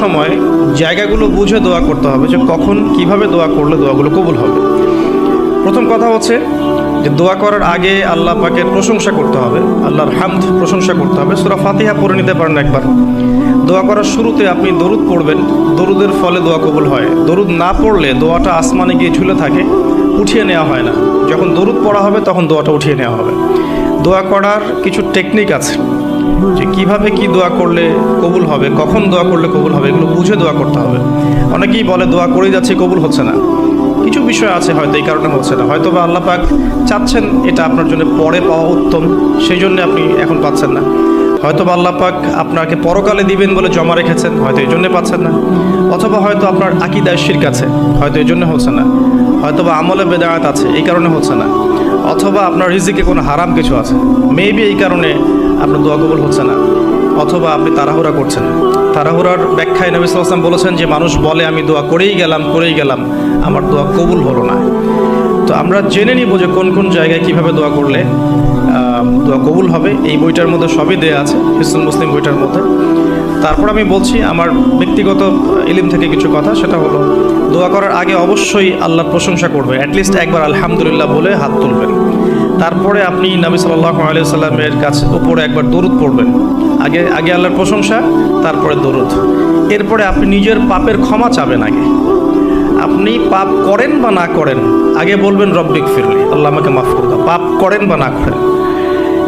সময় জায়গাগুলো বুঝে দোয়া করতে হবে, যে কখন কিভাবে দোয়া করলে দোয়াগুলো কবুল হবে। প্রথম কথা হচ্ছে যে দোয়া করার আগে আল্লাহ পাকের প্রশংসা করতে হবে, আল্লাহর হামদ প্রশংসা করতে হবে। সূরা ফাতিহা পড়ে নিতে পারেন একবার। দোয়া করার শুরুতে আপনি দরুদ পড়বেন, দরুদের ফলে দোয়া কবুল হয়। দরুদ না পড়লে দোয়াটা আসমানে গিয়ে ঝুলে থাকে, উঠিয়ে নেওয়া হয় না। যখন দরুদ পড়া হবে তখন দোয়াটা উঠিয়ে নেওয়া হবে। দোয়া করার কিছু টেকনিক আছে, যে কিভাবে কি দোয়া করলে কবুল হবে, কখন দোয়া করলে কবুল হবে, এগুলো বুঝে দোয়া করতে হবে। অনেকেই বলে দোয়া করেই যাচ্ছে কবুল হচ্ছে না। কিছু বিষয় আছে হয়তো এই কারণে হচ্ছে না, হয়তো বা আল্লাহ পাক চাচ্ছেন এটা আপনার জন্য পরে পাওয়া উত্তম, সেই জন্য আপনি এখন পাচ্ছেন না। হয়তো বা আল্লাহ পাক আপনাকে পরকালে দিবেন বলে জমা রেখেছেন, হয়তো এই জন্যে পাচ্ছেন না। অথবা হয়তো আপনার আকীদায় শিরক আছে, হয়তো এই জন্য হচ্ছে না। হয়তো বা আমলে বেদায়াত আছে, এই কারণে হচ্ছে না। অথবা আপনার রিজিকে কোনো হারাম কিছু আছে, মেবি এই কারণে আপনার দোয়া কবুল হচ্ছে না। অথবা আপনি তাড়াহুড়া করছেন। তাড়াহুড়ার ব্যাখ্যায় নবী সাল্লাল্লাহু আলাইহি ওয়াসাল্লাম বলেছেন যে মানুষ বলে আমি দোয়া করেই গেলাম, আমার দোয়া কবুল হলো না। তো আমরা জেনে নিব যে কোন কোন জায়গায় কিভাবে দোয়া করলে দোয়া কবুল হবে। এই বইটার মধ্যে সবই দেয়া আছে, হিসনুল মুসলিম বইটার মধ্যে। তারপর আমি বলছি আমার ব্যক্তিগত ইলম থেকে কিছু কথা, সেটা হলো দোয়া করার আগে অবশ্যই আল্লাহর প্রশংসা করবে, অ্যাটলিস্ট একবার আলহামদুলিল্লাহ বলে হাত তুলবেন। তারপরে আপনি নবী সাল্লাল্লাহু আলাইহি ওয়াসাল্লামের কাছে উপরে একবার দরুদ পড়বেন। আগে আল্লাহর প্রশংসা, তারপরে দরুদ। এরপরে আপনি নিজের পাপের ক্ষমা চাবেন। আগে আপনি পাপ করেন বা না করেন, আগে বলবেন রব্বিক ফিরলি, আল্লাহ আমাকে মাফ করে দাও, পাপ করেন বা না করেন।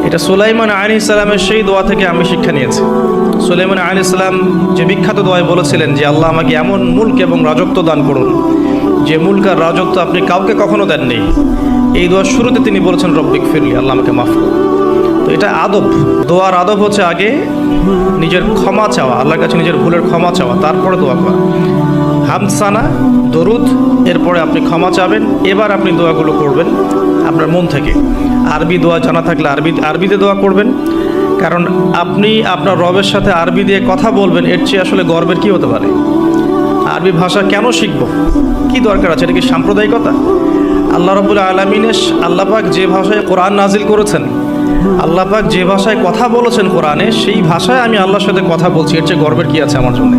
এটা সুলাইমান আলাইহিস সালামের সেই দোয়া থেকে আমি শিক্ষা নিয়েছি। সুলাইমান আলাইহিস সালাম যে বিখ্যাত দোয়ায় বলেছিলেন যে আল্লাহ আমাকে এমন মুলক এবং রাজত্ব দান করুন যে মুলক আর রাজত্ব আপনি কাউকে কখনো দেননি। এই দোয়ার শুরুতে তিনি বলেছেন রব্বিক ফিরলি, আল্লাহ আমাকে মাফ করুন। তো এটা আদব, দোয়ার আদব হচ্ছে আগে নিজের ক্ষমা চাওয়া, আল্লাহর কাছে নিজের ভুলের ক্ষমা চাওয়া, তারপরে দোয়া করা। হামসানা, দরুদ, এরপরে আপনি ক্ষমা চাবেন। এবার আপনি দোয়াগুলো করবেন আপনার মন থেকে। আরবি দোয়া জানা থাকলে আরবিতে দোয়া করবেন, কারণ আপনি আপনার রবের সাথে আরবি দিয়ে কথা বলবেন, এর চেয়ে আসলে গর্বের কি হতে পারে? আরবি ভাষা কেন শিখব, কি দরকার আছে? এটা কি সাম্প্রদায়িকতা? আল্লাহ রাব্বুল আলামিনের আল্লাহ পাক যে ভাষায় কোরআন নাজিল করেছেন, আল্লাহ পাক যে ভাষায় কথা বলেছেন কোরআনে, সেই ভাষায় আমি আল্লাহর সাথে কথা বলছি, এর চেয়ে গর্বের কি আছে আমার জন্য?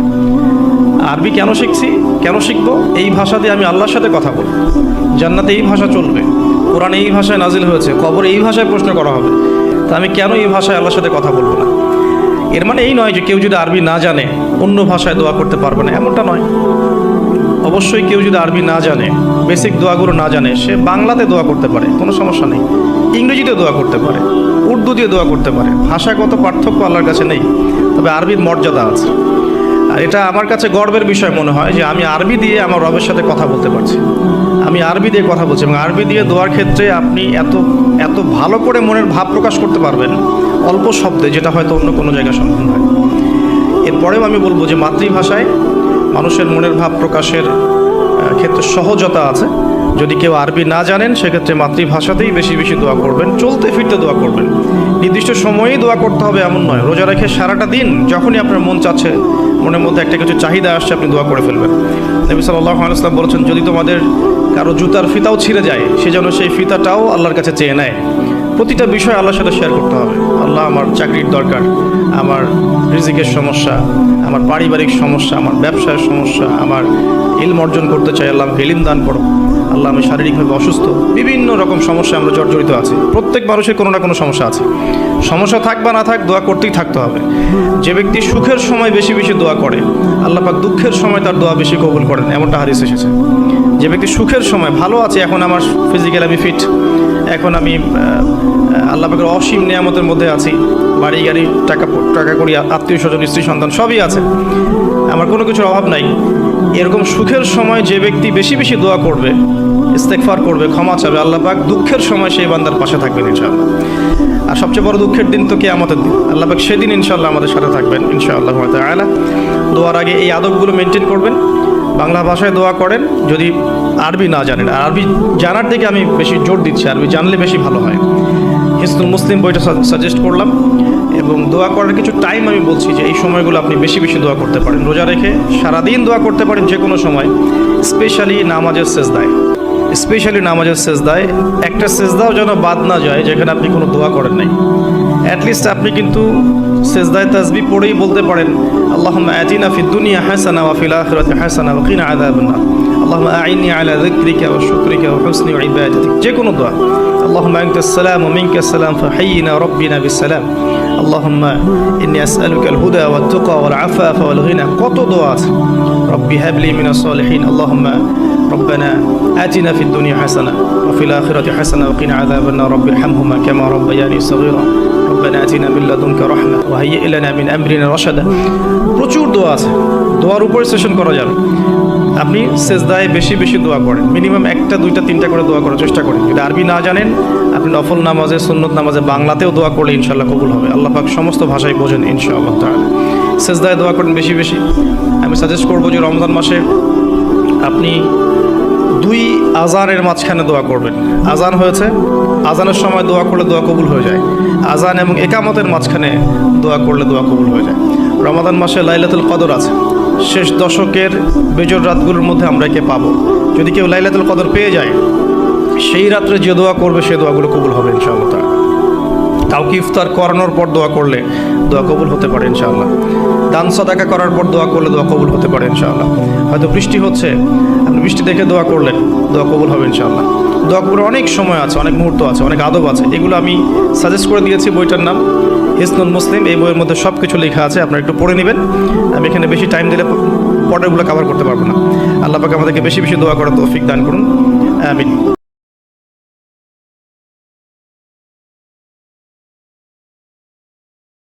আরবি কেন শিখছি, কেন শিখবো? এই ভাষা দিয়ে আমি আল্লাহর সাথে কথা বলবো। জান্নাতে এই ভাষা চলবে, কোরআনে এই ভাষায় নাজিল হয়েছে, কবরে এই ভাষায় প্রশ্ন করা হবে, তা আমি কেন এই ভাষায় আল্লাহর সাথে কথা বলবো না? এর মানে এই নয় যে কেউ যদি আরবি না জানে অন্য ভাষায় দোয়া করতে পারবে না, এমনটা নয়। অবশ্যই কেউ যদি আরবি না জানে, বেসিক দোয়াগুলো না জানে, সে বাংলাতে দোয়া করতে পারে, কোনো সমস্যা নেই। ইংরেজিতে দোয়া করতে পারে, উর্দু দিয়ে দোয়া করতে পারে। ভাষাগত পার্থক্য আল্লাহর কাছে নেই, তবে আরবির মর্যাদা আছে। আর এটা আমার কাছে গর্বের বিষয় মনে হয় যে আমি আরবি দিয়ে আমার রবের সাথে কথা বলতে পারছি, আমি আরবি দিয়ে কথা বলছি। এবং আরবি দিয়ে দোয়ার ক্ষেত্রে আপনি এত ভালো করে মনের ভাব প্রকাশ করতে পারবেন অল্প শব্দে, যেটা হয়তো অন্য কোনো জায়গায় সম্ভব নয়। এরপরেও আমি বলবো যে মাতৃভাষায় মানুষের মনের ভাব প্রকাশের ক্ষেত্রে সহজতা আছে। যদি কেউ আরবি না জানেন, সেক্ষেত্রে মাতৃভাষাতেই বেশি বেশি দোয়া করবেন, চলতে ফিরতে দোয়া করবেন। নির্দিষ্ট সময়েই দোয়া করতে হবে এমন নয়। রোজা রেখে সারাটা দিন যখনই আপনার মন চাচ্ছে, মনের মধ্যে একটা কিছু চাহিদা আসছে, আপনি দোয়া করে ফেলবেন। নবী সাল্লাল্লাহু আলাইহি ওয়াসাল্লাম বলেছেন, যদি তোমাদের কারো জুতার ফিতাও ছিঁড়ে যায়, সে যেন সেই ফিতাটাও আল্লাহর কাছে চেয়ে নেয়। প্রতিটা বিষয় আল্লাহর সাথে শেয়ার করতে হবে। আল্লাহ, আমার চাকরির দরকার, আমার রিজিকের সমস্যা, আমার পারিবারিক সমস্যা, আমার ব্যবসার সমস্যা, আমার ইলম অর্জন করতে চাই, আল্লাহ আমাকে ইলম দান করো। আল্লাহ, আমি শারীরিকভাবে অসুস্থ। বিভিন্ন রকম সমস্যা আমরা জর্জরিত আছি। প্রত্যেক মানুষের কোনো না কোনো সমস্যা আছে। সমস্যা থাক বা না থাক, দোয়া করতেই থাকতে হবে। যে ব্যক্তি সুখের সময় বেশি বেশি দোয়া করে, আল্লাহ পাক দুঃখের সময় তার দোয়া বেশি কবুল করেন, এমনটা হাদিস এসেছে। যে ব্যক্তি সুখের সময় ভালো আছে, এখন আমার ফিজিক্যাল আমি ফিট, এখন আমি আল্লাহ পাকের অসীম নিয়ামতের মধ্যে আছি, বাড়ি গাড়ি টাকা করি, আত্মীয় স্বজন, স্ত্রী সন্তান সবই আছে, আমার কোনো কিছুর অভাব নাই। এরকম সুখের সময় যে ব্যক্তি বেশি বেশি দোয়া করবে, ইস্তেগফার করবে, ক্ষমা চাবে, আল্লাহ পাক দুঃখের সময় সেই বান্দার পাশে থাকবেন ইনশাআল্লাহ। আর সবচেয়ে বড় দুঃখের দিন তো কিয়ামতের দিন, আল্লাহ পাক সেদিন ইনশাআল্লাহ আমাদের সাথে থাকবেন ইনশাআল্লাহ তাআলা। দোয়ার আগে এই আদবগুলো মেনটেন করবেন। বাংলা ভাষায় দোয়া করেন যদি আরবি না জানেন। আর আরবি জানার দিকে আমি বেশি জোর দিচ্ছি, আরবি জানলে বেশি ভালো হয়। হিসনুল মুসলিম বইটা সাজেস্ট করলাম। এবং দোয়া করার কিছু টাইম আমি বলছি, যে এই সময়গুলো আপনি বেশি বেশি দোয়া করতে পারেন। রোজা রেখে সারাদিন দোয়া করতে পারেন যে কোনো সময়, স্পেশালি নামাজের সেজদায় একটা সেজদাও যেন বাদ না যায় যেখানে আপনি কোনো দোয়া করেন নাই। অ্যাটলিস্ট আপনি কিন্তু সেজদায় তাসবিহ পড়েই বলতে পারেন আল্লাহুম্মা আতিনা ফিদ দুনিয়া হাসানা ওয়া ফিল আখিরাতি হাসানা ওয়া কিনা আযাবান নার, আল্লাহুম্মা আইন্নি আলা যিকরিকা ওয়া শুকরিকা ওয়া হুসনি ইবাদাতিক, যে কোনো দোয়া। আল্লাহুম্মা আনতাস সালাম ওয়া মিনকাস সালাম ফাহাইয়িনা রাব্বিনা বিস সালাম, আল্লাহুম্মা ইন্নী আসআলুকাল হুদা ওয়াত তুকা ওয়াল আফাফা ওয়াল গিনা, কত দোয়া আছে। রব্বি হাবলি মিনাস সালিহিন, আল্লাহুম্মা ربنا آتنا في الدنيا حسنة وفي الآخرة حسنة وقنا عذاب النار رب ارحمهما كما ربياني صغيرا ربنا آتنا من لدنك رحمة وهيئ لنا من أمرنا رشدا। প্রচুর দোয়া আছে, দোয়ার উপরে সেশন করা যাবে। আপনি সেজদায় বেশি বেশি দোয়া করেন, মিনিমাম 1টা 2টা 3টা করে দোয়া করার চেষ্টা করেন। যদি আরবি না জানেন, আপনি নফল নামাজে, সুন্নত নামাজে বাংলাতেও দোয়া করলে ইনশাআল্লাহ কবুল হবে। আল্লাহ পাক সমস্ত ভাষায় বোঝেন ইনশাআল্লাহ তাআলা। সেজদায় দোয়া করেন বেশি বেশি। আমি সাজেস্ট করবো যে রমজান মাসে আপনি 2 আজানের মাঝখানে দোয়া করবেন। আজান হয়েছে, আজানের সময় দোয়া করলে দোয়া কবুল হয়ে যায়। আজান এবং একামতের মাঝখানে দোয়া করলে দোয়া কবুল হয়ে যায়। রমাদান মাসে লাইলাতুল কদর আছে, শেষ দশকের বেজর রাতগুলোর মধ্যে আমরা একে পাবো। যদি কেউ লাইলাতুল কদর পেয়ে যায়, সেই রাত্রে যে দোয়া করবে সে দোয়াগুলো কবুল হবে ইনশাআল্লাহ তাআলা। কাউকে ইফতার করানোর পর দোয়া করলে দোয়া কবুল হতে পারে ইনশাআল্লাহ। দান সাদাকা করার পর দোয়া করলে দোয়া কবুল হতে পারে ইনশাআল্লাহ। হয়তো বৃষ্টি হচ্ছে, আপনি বৃষ্টি দেখে দোয়া করলেন, দোয়া কবুল হবে ইনশাআল্লাহ। দোয়া করার অনেক সময় আছে, অনেক মুহূর্ত আছে, অনেক আদব আছে। এগুলো আমি সাজেস্ট করে দিয়েছি, বইটার নাম হিসনুল মুসলিম। এই বইয়ের মধ্যে সব কিছু লেখা আছে, আপনারা একটু পড়ে নেবেন। আমি এখানে বেশি টাইম দিলে পরেরগুলো কভার করতে পারবো না। আল্লাহ পাক আমাদেরকে বেশি বেশি দোয়া করার তৌফিক দান করুন, আমিন।